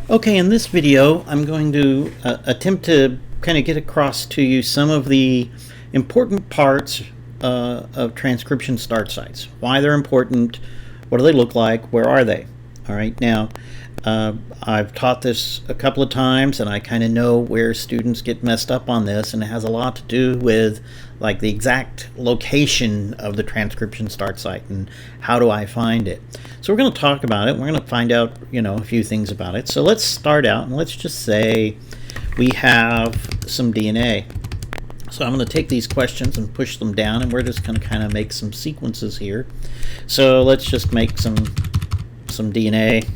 Okay, in this video, I'm going to attempt to kind of get across to you some of the important parts of transcription start sites. Why they're important, what do they look like, where are they? All right, now I've taught this a couple of times and I kind of know where students get messed up on this, and it has a lot to do with like the exact location of the transcription start site and how do I find it. So we're going to talk about it. We're going to find out, a few things about it. So let's start out and let's just say we have some DNA. So I'm going to take these questions and push them down, and we're just going to kind of make some sequences here. So let's just make some DNA.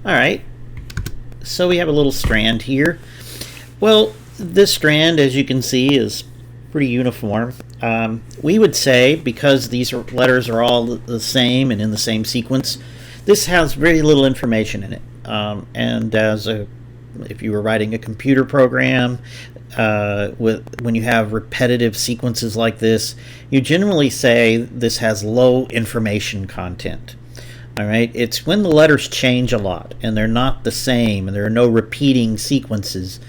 All right, so we have a little strand here. Well, this strand, as you can see, is pretty uniform. We would say, because these letters are all the same and in the same sequence, this has very little information in it. And if you were writing a computer program, when you have repetitive sequences like this, you generally say this has low information content. All right, it's when the letters change a lot and they're not the same and there are no repeating sequences,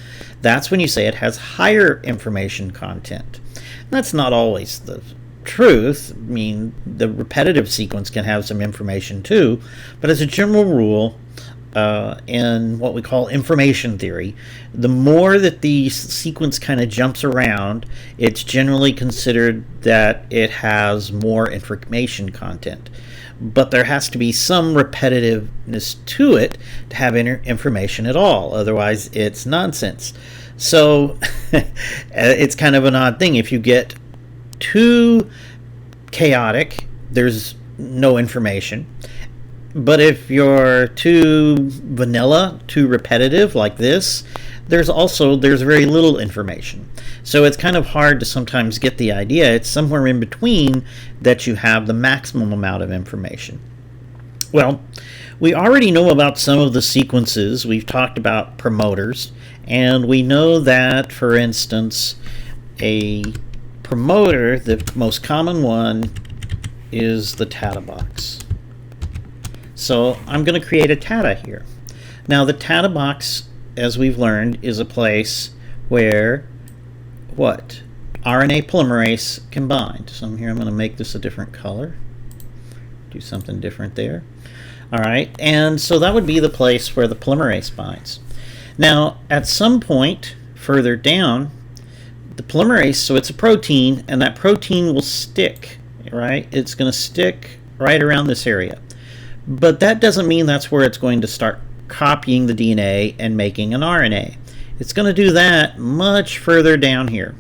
that's when you say it has higher information content. That's not always the truth. I mean, the repetitive sequence can have some information too, but as a general rule, in what we call information theory, the more that the sequence kind of jumps around, it's generally considered that it has more information content. But there has to be some repetitiveness to it to have information at all. Otherwise, it's nonsense. So it's kind of an odd thing. If you get too chaotic, there's no information. But if you're too vanilla, too repetitive like this, there's very little information. So it's kind of hard to sometimes get the idea. It's somewhere in between that you have the maximum amount of information. Well, we already know about some of the sequences. We've talked about promoters, and we know that, for instance, a promoter, the most common one, is the TATA box. So I'm going to create a TATA here. Now the TATA box, as we've learned, is a place where what? RNA polymerase can bind. So here I'm going to make this a different color. Do something different there. All right, and so that would be the place where the polymerase binds. Now at some point further down, the polymerase, so it's a protein, and that protein will stick, right? It's going to stick right around this area. But that doesn't mean that's where it's going to start copying the DNA and making an RNA. It's going to do that much further down here.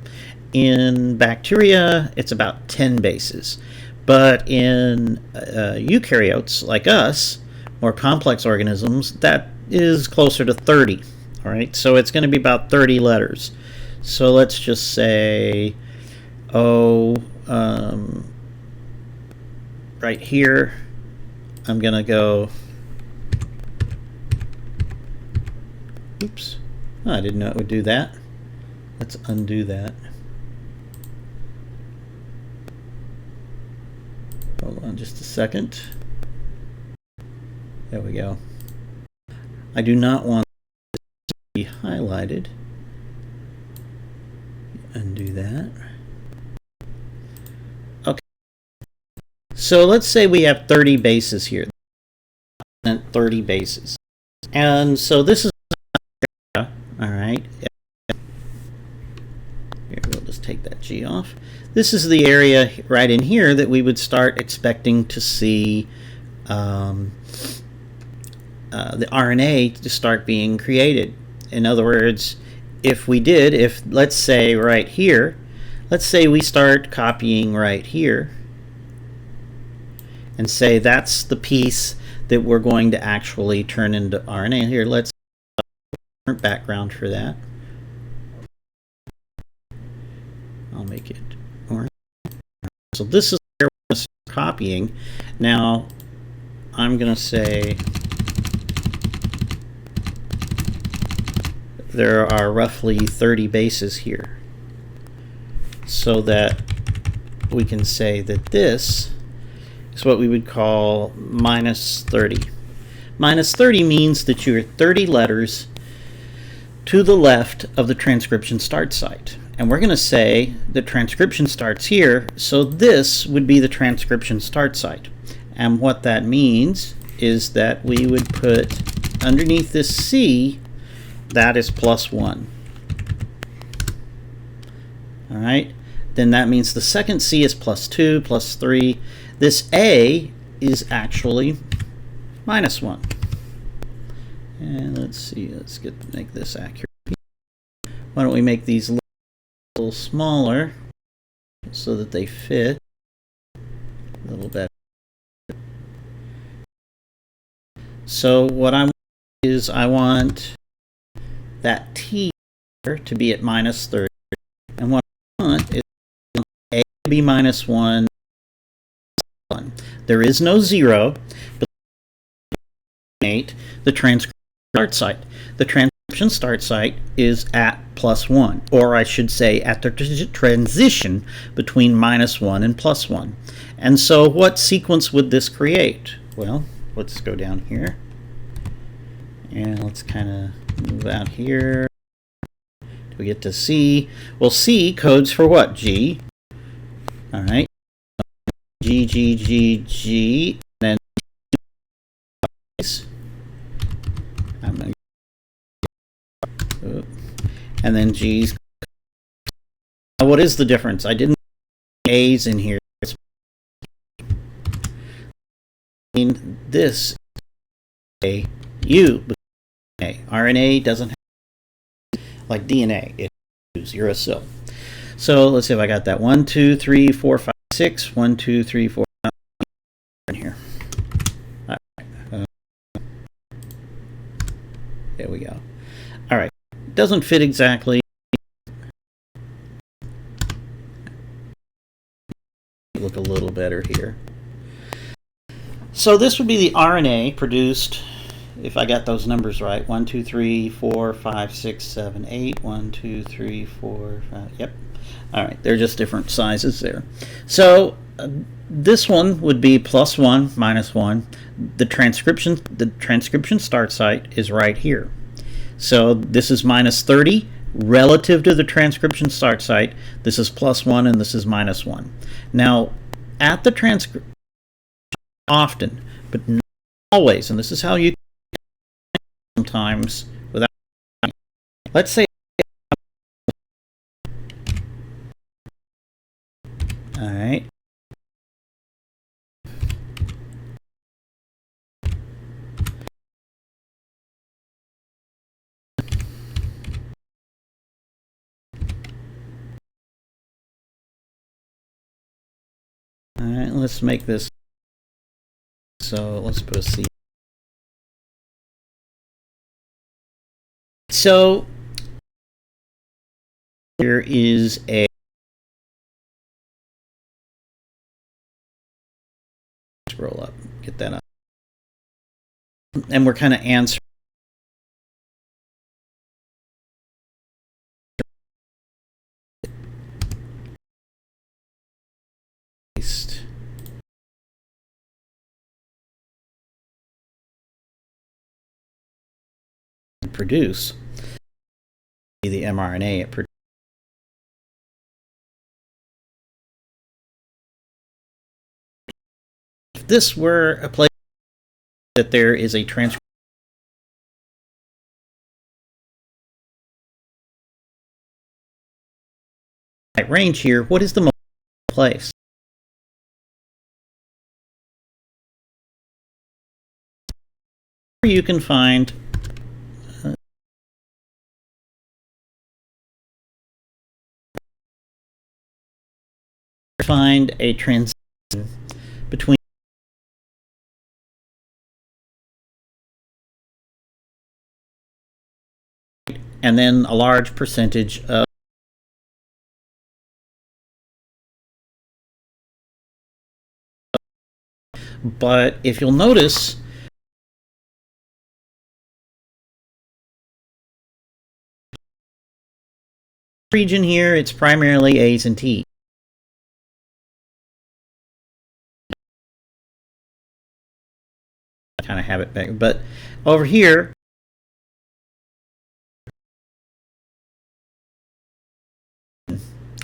In bacteria, it's about 10 bases. But in eukaryotes like us, more complex organisms, that is closer to 30. All right, so it's going to be about 30 letters. So let's just say, right here, I'm going to go, oops, oh, I didn't know it would do that. Let's undo that. Hold on just a second. There we go. I do not want this to be highlighted. Undo that. Okay. So let's say we have 30 bases here. 30 bases. And so this is, all right. Here, we'll just take that G off. This is the area right in here that we would start expecting to see the RNA to start being created. In other words, if let's say right here, let's say we start copying right here and say that's the piece that we're going to actually turn into RNA. Here, let's background for that. I'll make it orange. So this is where we're going to start copying. Now I'm going to say there are roughly 30 bases here, so that we can say that this is what we would call minus 30. Minus 30 means that you're 30 letters to the left of the transcription start site. And we're going to say the transcription starts here, so this would be the transcription start site. And what that means is that we would put underneath this C, that is +1. All right, then that means the second C is +2, +3. This A is actually -1. And let's see, let's make this accurate. Why don't we make these a little smaller so that they fit a little better. So what I want is I want that T to be at -30. And what I want is A to be -1. There is no 0, but the transcription start site. The transcription start site is at +1, or I should say at the transition between -1 and +1. And so what sequence would this create? Well, let's go down here and let's kind of move out here. Do we get to C? Well, C codes for what? G. All right. G, G, G, G, and then and then G's. Now, what is the difference? I didn't put A's in here. This A, U, A. RNA doesn't have, like DNA, it is uracil. So let's see if I got that. 1, 2, 3, 4, 5, 6. 1, 2, 3, 4, 5 in here. All right. There we go. All right. Doesn't fit exactly. Look a little better here. So this would be the RNA produced, if I got those numbers right. 1, 2, 3, 4, 5, 6, 7, 8. 1, 2, 3, 4, 5. Yep. All right. They're just different sizes there. So this one would be +1, -1. The transcription start site is right here. So this is -30 relative to the transcription start site. This is +1 and this is -1. Now, at the transcript, often, but not always, and this is how you sometimes without. Let's say, all right. All right, let's make this. So let's put a C. So here is a scroll up, get that up, and we're kind of answering. Produce the mRNA it produces. If this were a place that there is a transcript range here, what is the most place? You can find a transition between and then a large percentage of but if you'll notice region here, it's primarily A's and T. kind of have it back. But over here,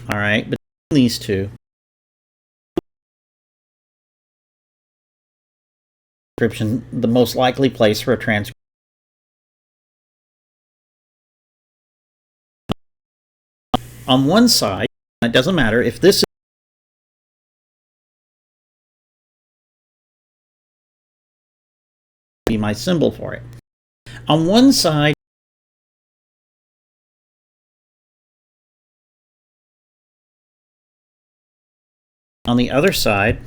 all right, between these two, transcription, the most likely place for a transcription. On one side, it doesn't matter if this is be my symbol for it. On one side, on the other side,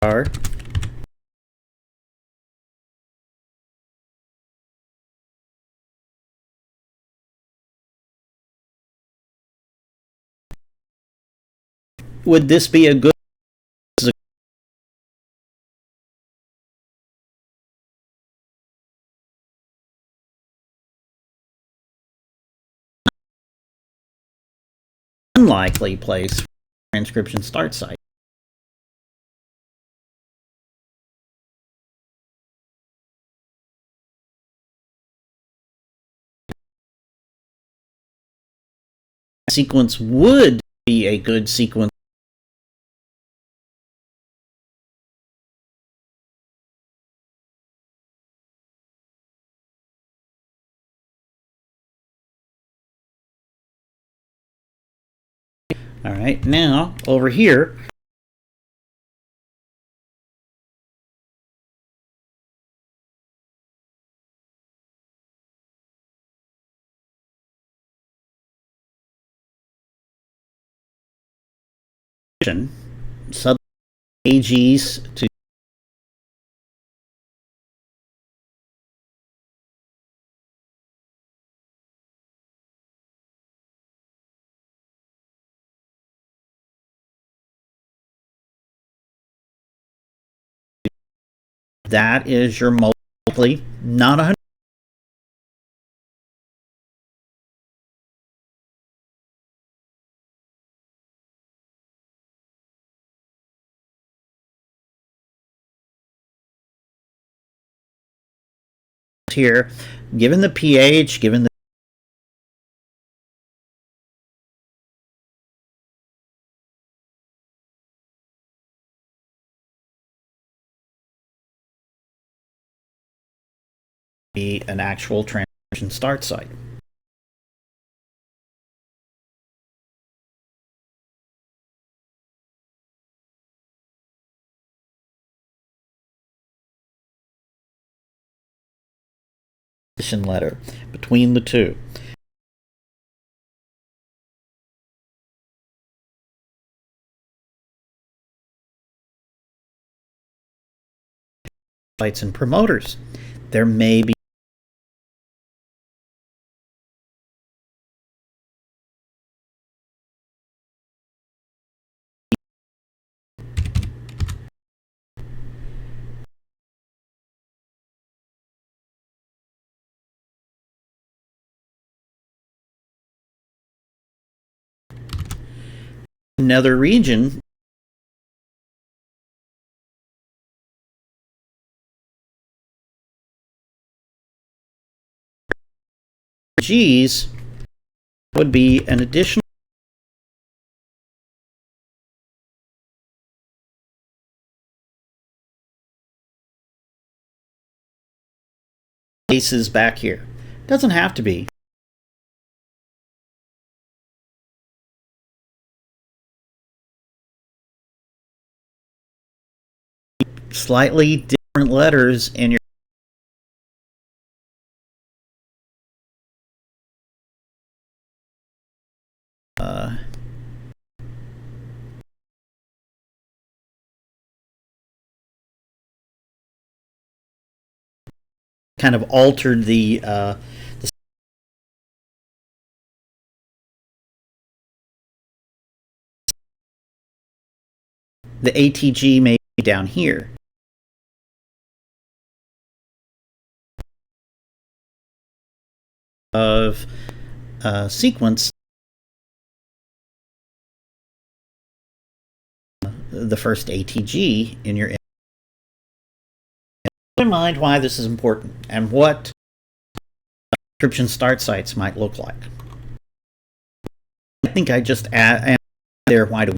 are would this be a good unlikely place for transcription start site? Sequence would be a good sequence all right, now over here, sub AGs to that is your most likely, not 100. Here, given the pH, given the be an actual transcription start site. Letter between the two. Sites and promoters. There may be another region G's would be an additional places back here. Doesn't have to be. Slightly different letters in your kind of altered the ATG may be down here. of sequence the first ATG in your. Keep in mind why this is important and what transcription start sites might look like. I think I just add there why do we,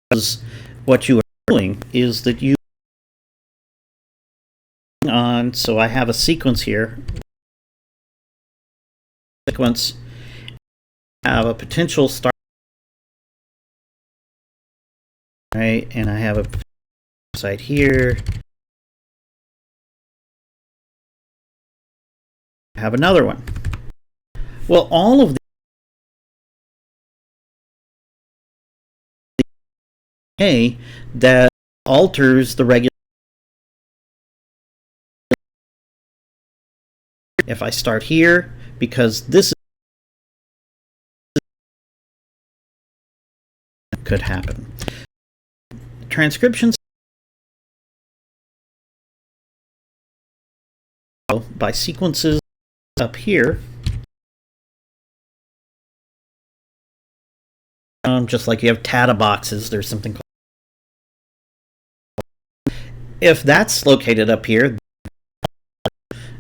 because what you are doing is that you on, so I have a sequence here, have a potential start, right, and I have a site here, I have another one. Well, all of the that alters the regular. If I start here, because this could happen. Transcriptions by sequences up here, just like you have TATA boxes, there's something called. If that's located up here,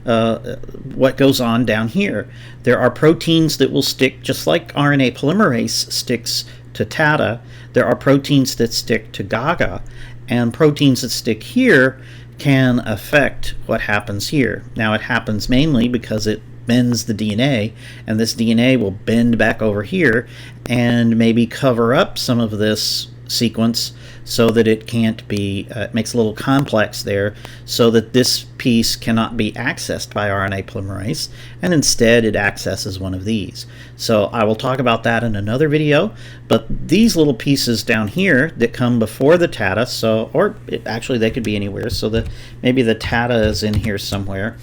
what goes on down here? There are proteins that will stick, just like RNA polymerase sticks to TATA. There are proteins that stick to GAGA, and proteins that stick here can affect what happens here. Now, it happens mainly because it bends the DNA, and this DNA will bend back over here and maybe cover up some of this sequence so that it can't be, it makes a little complex there so that this piece cannot be accessed by RNA polymerase, and instead it accesses one of these. So I will talk about that in another video, but these little pieces down here that come before the TATA, so, or actually they could be anywhere, so that maybe the TATA is in here somewhere,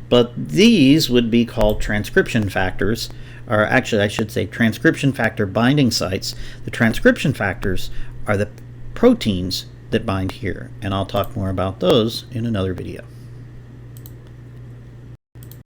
but these would be called transcription factors, or actually I should say transcription factor binding sites. The transcription factors are the proteins that bind here, and I'll talk more about those in another video.